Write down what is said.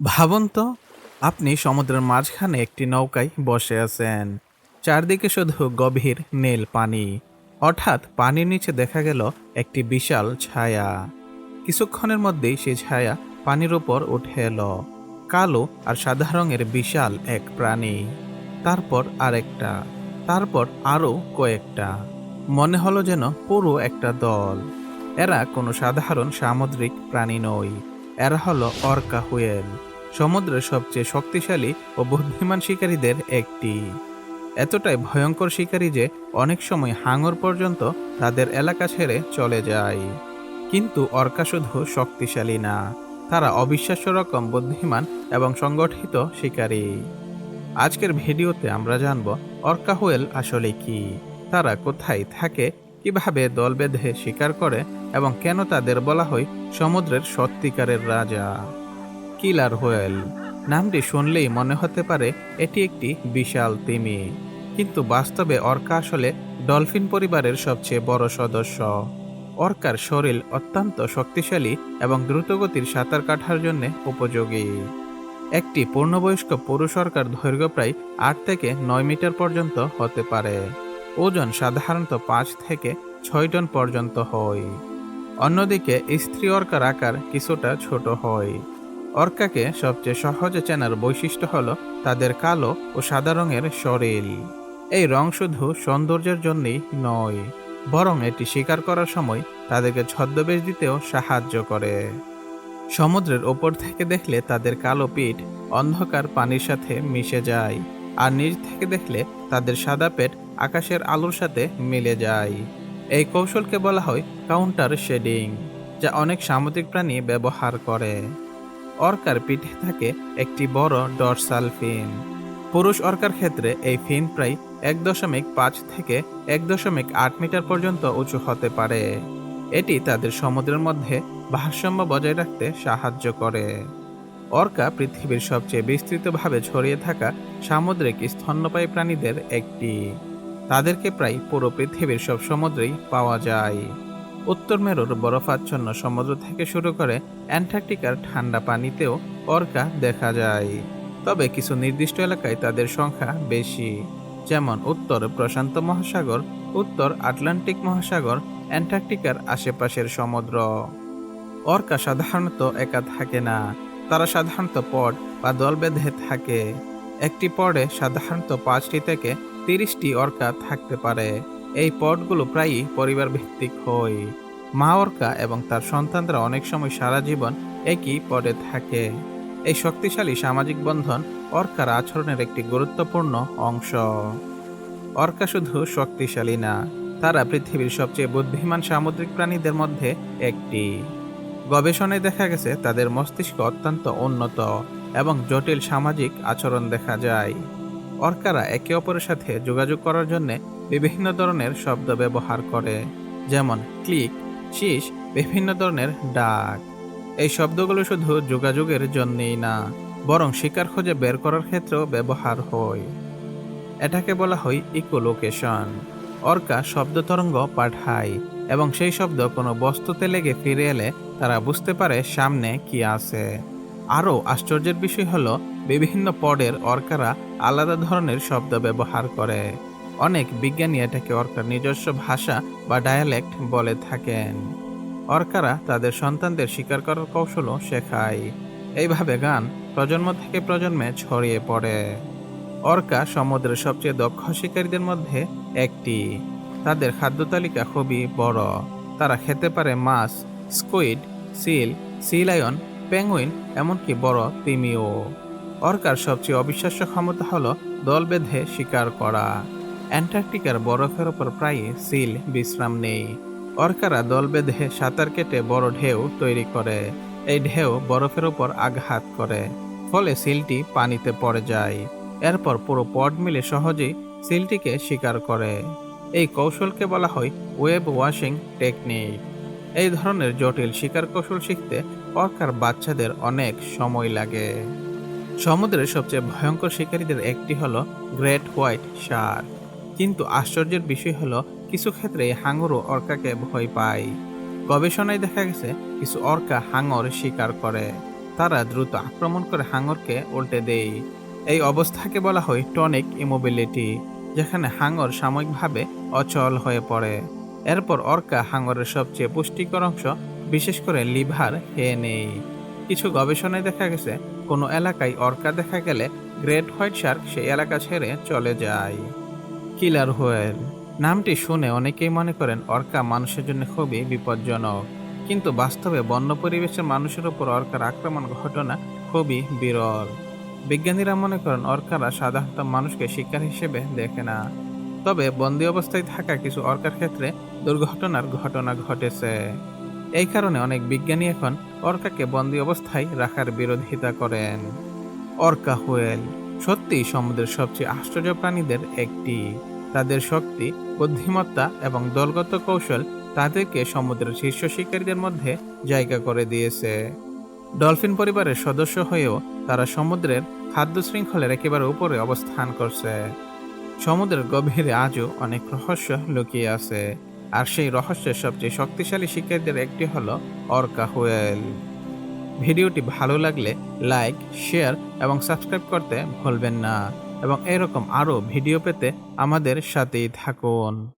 ভাবুন তো, আপনি সমুদ্রের মাঝখানে একটি নৌকায় বসে আছেন। চারদিকে শুধু গভীর নীল পানি। হঠাৎ পানির নিচে দেখা গেল একটি বিশাল ছায়া। কিছুক্ষণের মধ্যেই সেই ছায়া পানির উপর উঠে এলো। কালো আর সাদা রঙের বিশাল এক প্রাণী। তারপর আরেকটা, তারপর আরো কয়েকটা। মনে হলো যেন পুরো একটা দল। এরা কোনো সাধারণ সামুদ্রিক প্রাণী নয়, এরা হলো অর্কা হুয়েল, সমুদ্রের সবচেয়ে শক্তিশালী ও বুদ্ধিমান শিকারীদের একটি। এতটাই ভয়ঙ্কর শিকারী যে অনেক সময় হাঙর পর্যন্ত তাদের এলাকা ছেড়ে চলে যায়। কিন্তু অর্কা শুধু শক্তিশালী না, তারা অবিশ্বাস্য রকম বুদ্ধিমান এবং সংগঠিত শিকারী। আজকের ভিডিওতে আমরা জানব অর্কা হুয়েল আসলে কি, তারা কোথায় থাকে, কিভাবে দল বেঁধে শিকার করে এবং কেন তাদের বলা হয় সমুদ্রের সত্যিকারের রাজা। কিলার হোয়েল নামটি শুনলেই মনে হতে পারে এটি একটি বিশাল তিমি, কিন্তু বাস্তবে অর্কা আসলে ডলফিন পরিবারের সবচেয়ে বড় সদস্য। অর্কার শরীর অত্যন্ত শক্তিশালী এবং দ্রুতগতির সাঁতার কাটার জন্য উপযোগী। একটি পূর্ণবয়স্ক পুরুষ অর্কার দৈর্ঘ্য প্রায় 8 থেকে 9 মিটার পর্যন্ত হতে পারে। ওজন সাধারণত 5 থেকে 6 টন পর্যন্ত হয়। অন্যদিকে স্ত্রী অর্কার আকার কিছুটা ছোট হয়। অর্কাকে সবচেয়ে সহজে চেনার বৈশিষ্ট্য হল তাদের কালো ও সাদা রঙের শরীর। এই রং শুধু সৌন্দর্যের জন্যই নয়, বরং এটি শিকার করার সময় তাদেরকে ছদ্মবেশ দিতেও সাহায্য করে। সমুদ্রের ওপর থেকে দেখলে তাদের কালো পিঠ অন্ধকার পানির সাথে মিশে যায়, আর নিচ থেকে দেখলে তাদের সাদা পেট আকাশের আলোর সাথে মিলে যায়। এই কৌশলকে বলা হয় কাউন্টার শেডিং, যা অনেক সামুদ্রিক প্রাণী ব্যবহার করে। অর্কার পিঠে থাকে একটি বড় ডরসাল ফিন। পুরুষ অর্কার ক্ষেত্রে এই ফিন প্রায় 1.5 থেকে 1.8 মিটার পর্যন্ত উঁচু হতে পারে। এটি তাদের সমুদ্রের মধ্যে ভারসাম্য বজায় রাখতে সাহায্য করে। অর্কা পৃথিবীর সবচেয়ে বিস্তৃতভাবে ছড়িয়ে থাকা সামুদ্রিক স্তন্যপায়ী প্রাণীদের একটি। তাদেরকে প্রায় পুরো পৃথিবীর সব সমুদ্রেই পাওয়া যায়। উত্তর মেরুর বরফাচ্ছন্ন সমুদ্র থেকে শুরু করে অ্যান্টার্কটিকার ঠান্ডা পানিতেও অর্কা দেখা যায়। তবে কিছু নির্দিষ্ট এলাকায় তাদের সংখ্যা বেশি, যেমন উত্তর প্রশান্ত মহাসাগর, উত্তর আটলান্টিক মহাসাগর, অ্যান্টার্কটিকার আশেপাশের সমুদ্র। অর্কা সাধারণত একা থাকে না, তারা সাধারণত পড বা দল বেঁধে থাকে। একটি পডে সাধারণত 5টি থেকে 30টি অর্কা থাকতে পারে। এই পডগুলো প্রায়ই পরিবার ভিত্তিক হয়। মা অর্কা এবং তার সন্তানরা অনেক সময় সারা জীবন একই পডে থাকে। এই শক্তিশালী সামাজিক বন্ধন অর্কার আচরণের একটি গুরুত্বপূর্ণ অংশ। অর্কা শুধু শক্তিশালী না, তারা পৃথিবীর সবচেয়ে বুদ্ধিমান সামুদ্রিক প্রাণীদের মধ্যে একটি। গবেষণায় দেখা গেছে তাদের মস্তিষ্ক অত্যন্ত উন্নত এবং জটিল সামাজিক আচরণ দেখা যায়। অর্কারা একে অপরের সাথে যোগাযোগ করার জন্য বিভিন্ন ধরনের শব্দ ব্যবহার করে, যেমন ক্লিক, শীষ, বিভিন্ন ধরনের ডাক। এই শব্দগুলো শুধু যোগাযোগের জন্যই না, বরং শিকার খুঁজে বের করার ক্ষেত্রেও ব্যবহার হয়। এটাকে বলা হয় ইকোলোকেশন। অর্কা শব্দ তরঙ্গ পাঠায় এবং সেই শব্দ কোনো বস্তুতে লেগে ফিরে এলে তারা বুঝতে পারে সামনে কি আছে। আরও আশ্চর্যের বিষয় হলো বিভিন্ন পডের অর্কারা আলাদা ধরনের শব্দ ব্যবহার করে। অনেক বিজ্ঞানী এটাকে অর্কার নিজস্ব ভাষা বা ডায়ালেক্ট বলে থাকেন। অর্কারা তাদের সন্তানদের শিকার করার কৌশলও শেখায়। এইভাবে গান প্রজন্ম থেকে প্রজন্মে ছড়িয়ে পড়ে। অর্কা সমুদ্রের সবচেয়ে দক্ষ শিকারীদের মধ্যে একটি। তাদের খাদ্য তালিকা খুবই বড়। তারা খেতে পারে মাছ, squid, seal, sea lion, penguin, এমনকি বড় তিমিও। অর্কার সবচেয়ে অবিশ্বাস্য ক্ষমতা হলো দল বেঁধে শিকার করা। অ্যান্টার্কটিকার বরফের ওপর প্রায়ই সিল বিশ্রাম নেই। অর্কারা দল বেঁধে সাঁতার কেটে বড় ঢেউ তৈরি করে। এই ঢেউ বরফের ওপর আঘাত করে, ফলে সিলটি পানিতে পড়ে যায়। এরপর পুরো পড মিলে সহজেই সিলটিকে শিকার করে। এই কৌশলকে বলা হয় ওয়েব ওয়াশিং টেকনিক। এই ধরনের জটিল শিকার কৌশল শিখতে অর্কার বাচ্চাদের অনেক সময় লাগে। সমুদ্রের সবচেয়ে ভয়ঙ্কর শিকারীদের একটি হলো গ্রেট হোয়াইট শার্ক। কিন্তু আশ্চর্যের বিষয় হলো কিছু ক্ষেত্রে হাঙরও অর্কাকে ভয় পায়। গবেষণায় দেখা গেছে কিছু অর্কা হাঙর শিকার করে, তারা দ্রুত আক্রমণ করে হাঙরকে উল্টে দেয়। এই অবস্থাকে বলা হয় টনিক ইমোবিলিটি, যেখানে হাঙর সাময়িকভাবে অচল হয়ে পড়ে। এরপর অর্কা হাঙরের সবচেয়ে পুষ্টিকর অংশ, বিশেষ করে লিভার, খেয়ে নেয়। কিছু গবেষণায় দেখা গেছে কোনো এলাকায় অর্কা দেখা গেলে গ্রেট হোয়াইট শার্ক সেই এলাকা ছেড়ে চলে যায়। কিলার হোয়েল নামটি শুনে অনেকেই মনে করেন অর্কা মানুষের জন্য খুবই বিপজ্জনক, কিন্তু বাস্তবে বন্য পরিবেশের মানুষের উপর অর্কার আক্রমণ ঘটনা খুবই বিরল। বিজ্ঞানীরা মনে করেন অর্কারা সাধারণত মানুষকে শিকার হিসেবে দেখে না, তবে বন্দি অবস্থায় থাকা কিছু অর্কার ক্ষেত্রে দুর্ঘটনার ঘটনা ঘটেছে। এই কারণে অনেক বিজ্ঞানী এখন অর্কাকে বন্দি অবস্থায় রাখার বিরোধিতা করেন। অর্কা হোয়েল সত্যিই সমুদ্রের সবচেয়ে আশ্চর্য প্রাণীদের একটি। তাদের শক্তি, বুদ্ধিমত্তা এবং দলগত কৌশল তাদেরকে সমুদ্রের শীর্ষ শিকারীদের মধ্যে জায়গা করে দিয়েছে। ডলফিন পরিবারের সদস্য হয়েও তারা সমুদ্রের খাদ্য শৃঙ্খলের একেবারে উপরে অবস্থান করছে। সমুদ্রের গভীরে আজও অনেক রহস্য লুকিয়ে আছে, আর সেই রহস্যের সবচেয়ে শক্তিশালী শিকারীদের একটি হলো অর্কা হোয়েল। ভিডিওটি ভালো লাগলে লাইক, শেয়ার এবং সাবস্ক্রাইব করতে ভুলবেন না, এবং এরকম আরও ভিডিও পেতে আমাদের সাথেই থাকুন।